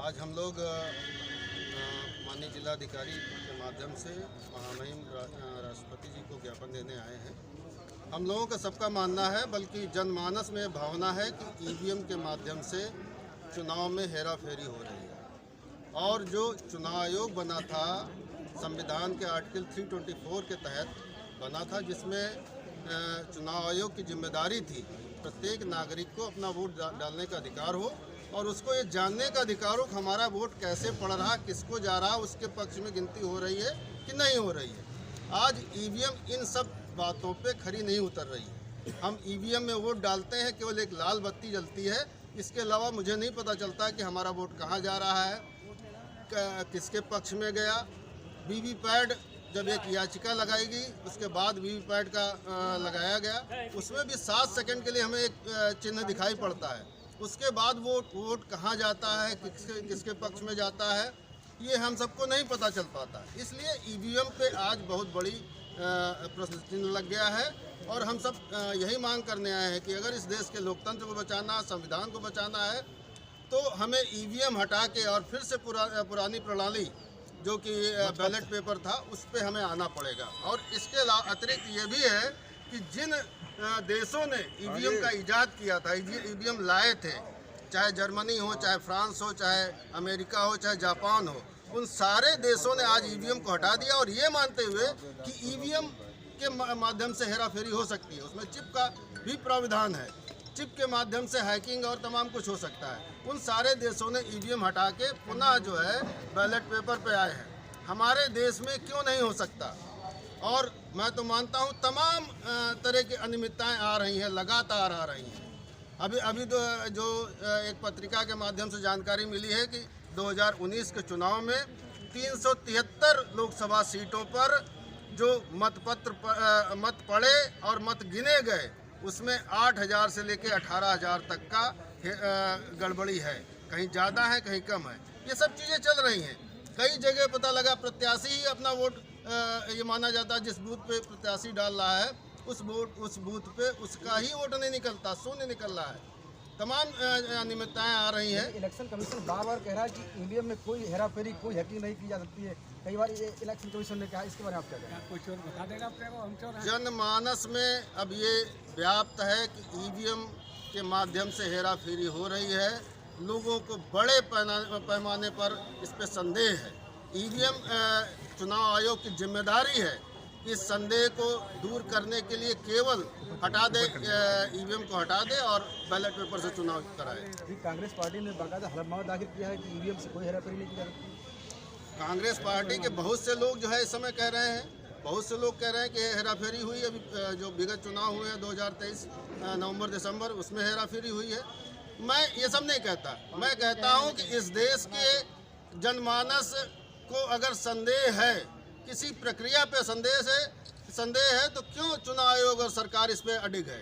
आज हम लोग माननीय जिलाधिकारी के माध्यम से महामहिम राष्ट्रपति जी को ज्ञापन देने आए हैं। हम लोगों का सबका मानना है, बल्कि जनमानस में भावना है कि ईवीएम के माध्यम से चुनाव में हेराफेरी हो रही है। और जो चुनाव आयोग बना था संविधान के आर्टिकल 324 के तहत बना था, जिसमें चुनाव आयोग की जिम्मेदारी थी प्रत्येक नागरिक को अपना वोट डालने का अधिकार हो और उसको ये जानने का अधिकार हो कि हमारा वोट कैसे पड़ रहा, किसको जा रहा, उसके पक्ष में गिनती हो रही है कि नहीं हो रही है। आज ईवीएम इन सब बातों पे खरी नहीं उतर रही है। हम ईवीएम में वोट डालते हैं, केवल एक लाल बत्ती जलती है, इसके अलावा मुझे नहीं पता चलता कि हमारा वोट कहाँ जा रहा है, किसके पक्ष में गया। वीवीपैट जब एक याचिका लगाई गई, उसके बाद वीवीपैट का लगाया गया, उसमें भी 7 सेकंड के लिए हमें एक चिन्ह दिखाई पड़ता है। उसके बाद वोट कहाँ जाता है, किसके पक्ष में जाता है, ये हम सबको नहीं पता चल पाता। इसलिए ईवीएम पे आज बहुत बड़ी प्रश्न चिन्ह लग गया है और हम सब यही मांग करने आए हैं कि अगर इस देश के लोकतंत्र को बचाना, संविधान को बचाना है, तो हमें ईवीएम हटा के और फिर से पुरानी प्रणाली जो कि बैलेट पेपर था, उस पर हमें आना पड़ेगा। और इसके अतिरिक्त ये भी है कि जिन देशों ने ईवीएम का इजाद किया था, ईवीएम लाए थे, चाहे जर्मनी हो, चाहे फ्रांस हो, चाहे अमेरिका हो, चाहे जापान हो, उन सारे देशों ने आज ईवीएम को हटा दिया और ये मानते हुए कि ईवीएम के माध्यम से हेराफेरी हो सकती है। उसमें चिप का भी प्रावधान है, चिप के माध्यम से हैकिंग और तमाम कुछ हो सकता है। उन सारे देशों ने ईवीएम हटा के पुनः जो है बैलेट पेपर पे आए हैं। हमारे देश में क्यों नहीं हो सकता? और मैं तो मानता हूँ तमाम तरह की अनियमितताएं आ रही हैं, लगातार आ रही हैं। अभी तो जो एक पत्रिका के माध्यम से जानकारी मिली है कि 2019 के चुनाव में 373 लोकसभा सीटों पर जो मत पड़े और मत गिने गए, उसमें 8,000 से लेकर 18,000 तक का गड़बड़ी है, कहीं ज़्यादा है, कहीं कम है। ये सब चीज़ें चल रही हैं। कई जगह पता लगा प्रत्याशी ही अपना वोट ये माना जाता है, जिस बूथ पे प्रत्याशी डाल रहा है उस बूथ पे उसका ही वोट नहीं निकलता, शून्य निकल रहा है। तमाम अनियमितताएं आ रही हैं। इलेक्शन कमीशन बार बार कह रहा है कि ईवीएम में कोई हेराफेरी, कोई हैकिंग नहीं की जा सकती है। कई बार ये इलेक्शन कमीशन ने कहा, इसके बारे में आप क्या कहें? कुछ और बता देगा आपको? जनमानस में अब ये व्याप्त है कि ईवीएम के माध्यम से हेराफेरी हो रही है। लोगों को बड़े पैमाने पर इस पर संदेह है। ईवीएम चुनाव आयोग की जिम्मेदारी है कि इस संदेह को दूर करने के लिए केवल हटा दे, ईवीएम को हटा दे और बैलेट पेपर से चुनाव कराए। कांग्रेस पार्टी ने बाकायदा हलफनामा दाखिल किया है कि ईवीएम से कोई हेराफेरी नहीं की जा सकती। कांग्रेस पार्टी के बहुत से लोग जो है इस समय कह रहे हैं, बहुत से लोग कह रहे हैं कि हेराफेरी हुई। अभी जो विगत चुनाव हुए हैं 2023 नवंबर दिसंबर, उसमें हेराफेरी हुई है। मैं ये सब नहीं कहता। मैं कहता हूँ कि इस देश के जनमानस को अगर संदेह है, किसी प्रक्रिया पे संदेह है, तो क्यों चुनाव आयोग और सरकार इस पे अडिग है?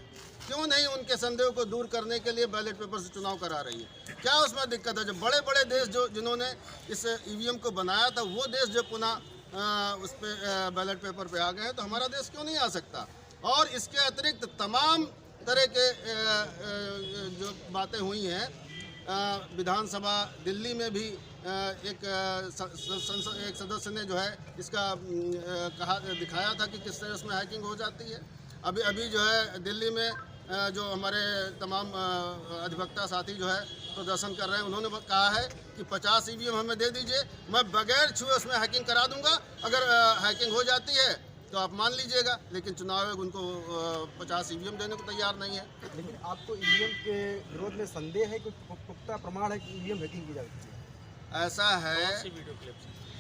क्यों नहीं उनके संदेह को दूर करने के लिए बैलेट पेपर से चुनाव करा रही है? क्या उसमें दिक्कत है? जो बड़े बड़े देश जिन्होंने इस ईवीएम को बनाया था, वो देश जो पुनः उस पर बैलेट पेपर पे आ गए हैं, तो हमारा देश क्यों नहीं आ सकता? और इसके अतिरिक्त तमाम तरह के जो बातें हुई हैं, विधानसभा दिल्ली में भी एक सदस्य ने जो है इसका दिखाया था कि किस तरह उसमें हैकिंग हो जाती है। अभी जो है दिल्ली में जो हमारे तमाम अधिवक्ता साथी जो है प्रदर्शन कर रहे हैं, उन्होंने कहा है कि 50 ईवीएम हमें दे दीजिए, मैं बगैर छुए उसमें हैकिंग करा दूंगा। अगर हैकिंग हो जाती है तो आप मान लीजिएगा, लेकिन चुनाव आयोग उनको 50 ईवीएम देने को तैयार नहीं है। लेकिन आपको ईवीएम के विरोध में संदेह है कि पुख्ता प्रमाण है कि ईवीएम हैकिंग की जा सकती है? ऐसा है,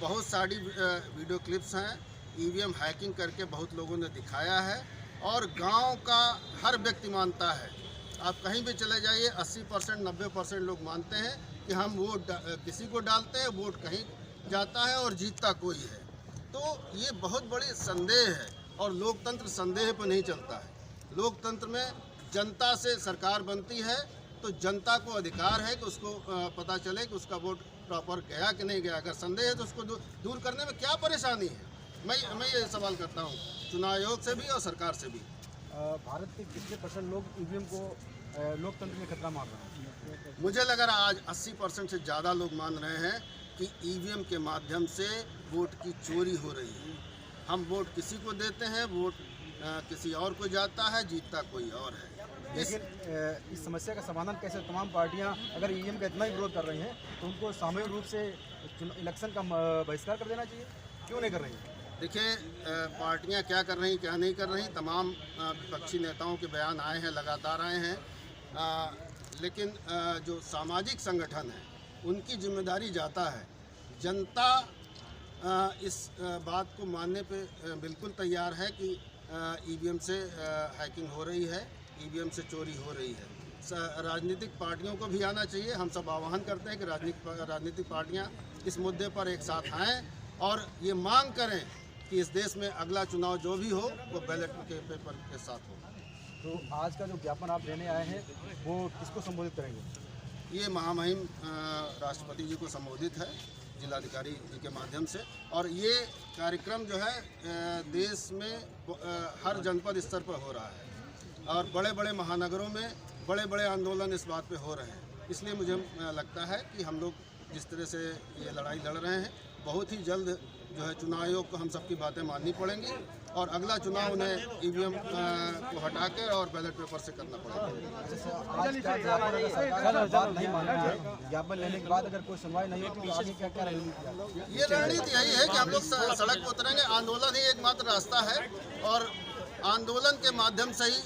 बहुत सारी वीडियो क्लिप्स हैं। ईवीएम हैकिंग करके बहुत लोगों ने दिखाया है और गांव का हर व्यक्ति मानता है। आप कहीं भी चले जाइए, 80% 90% लोग मानते हैं कि हम वोट किसी को डालते हैं, वोट कहीं जाता है और जीतता कोई है। तो ये बहुत बड़ी संदेह है और लोकतंत्र संदेह पर नहीं चलता है। लोकतंत्र में जनता से सरकार बनती है, तो जनता को अधिकार है कि उसको पता चले कि उसका वोट प्रॉपर गया कि नहीं गया। अगर संदेह है तो उसको दूर करने में क्या परेशानी है? मैं ये सवाल करता हूँ चुनाव आयोग से भी और सरकार से भी। भारत के कितने % लोग ईवीएम को लोकतंत्र में खतरा मान रहे हैं? मुझे लग रहा आज 80% से ज़्यादा लोग मान रहे हैं कि ईवीएम के माध्यम से वोट की चोरी हो रही है। हम वोट किसी को देते हैं, वोट किसी और को जाता है, जीतता कोई और है। लेकिन इस समस्या का समाधान कैसे? तमाम पार्टियां अगर ईवीएम का इतना ही विरोध कर रही हैं तो उनको सामूहिक रूप से इलेक्शन का बहिष्कार कर देना चाहिए। क्यों नहीं कर रही हैं? देखिए, पार्टियां क्या कर रही क्या नहीं कर रही, तमाम विपक्षी नेताओं के बयान आए हैं, लगातार आए हैं, लेकिन जो सामाजिक संगठन है उनकी जिम्मेदारी जाता है। जनता इस बात को मानने पे बिल्कुल तैयार है कि ईवीएम से हैकिंग हो रही है, ईवीएम से चोरी हो रही है। राजनीतिक पार्टियों को भी आना चाहिए। हम सब आह्वान करते हैं कि राजनीतिक पार्टियां इस मुद्दे पर एक साथ आएँ और ये मांग करें कि इस देश में अगला चुनाव जो भी हो वो बैलेट के पेपर के साथ हो। तो आज का जो ज्ञापन आप देने आए हैं वो किसको संबोधित करेंगे? ये महामहिम राष्ट्रपति जी को संबोधित है जिलाधिकारी जी के माध्यम से, और ये कार्यक्रम जो है देश में हर जनपद स्तर पर हो रहा है और बड़े बड़े महानगरों में बड़े बड़े आंदोलन इस बात पे हो रहे हैं। इसलिए मुझे लगता है कि हम लोग जिस तरह से ये लड़ाई लड़ रहे हैं, बहुत ही जल्द जो है चुनाव आयोग को हम सबकी बातें माननी पड़ेंगी और अगला चुनाव उन्हें ईवीएम को हटा के और बैलेट पेपर से करना पड़ेगा। आज का ज्ञापन अगर सरकार बात नहीं मान रही है, ज्ञापन लेने के बाद अगर कोई सुनवाई नहीं होती तो आगे क्या क्या रणनीति? ये रणनीति यही है कि हम लोग सड़क पर उतरेंगे। आंदोलन ही एकमात्र रास्ता है और आंदोलन के माध्यम से ही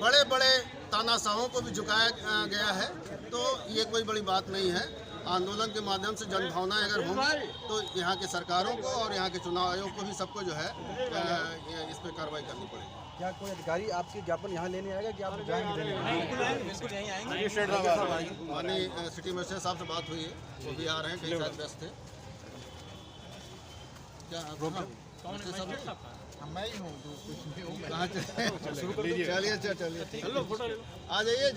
बड़े बड़े तानाशाहों को भी झुकाया गया है। तो ये कोई बड़ी बात नहीं है। आंदोलन के माध्यम से जनभावनाएं अगर होंगी तो यहाँ के सरकारों को और यहाँ के चुनाव आयोग को भी सबको जो है इस पर कार्रवाई करनी पड़ेगी। क्या कोई अधिकारी आपके ज्ञापन यहाँ लेने आएगा कि आप जाएंगे देने? माननीय सिटी मजिस्ट्रेट साहब से बात हुई है, वो भी आ रहे हैं, कई शायद व्यस्त थे। क्या मैं ही हूँ? चलिए आ जाइए।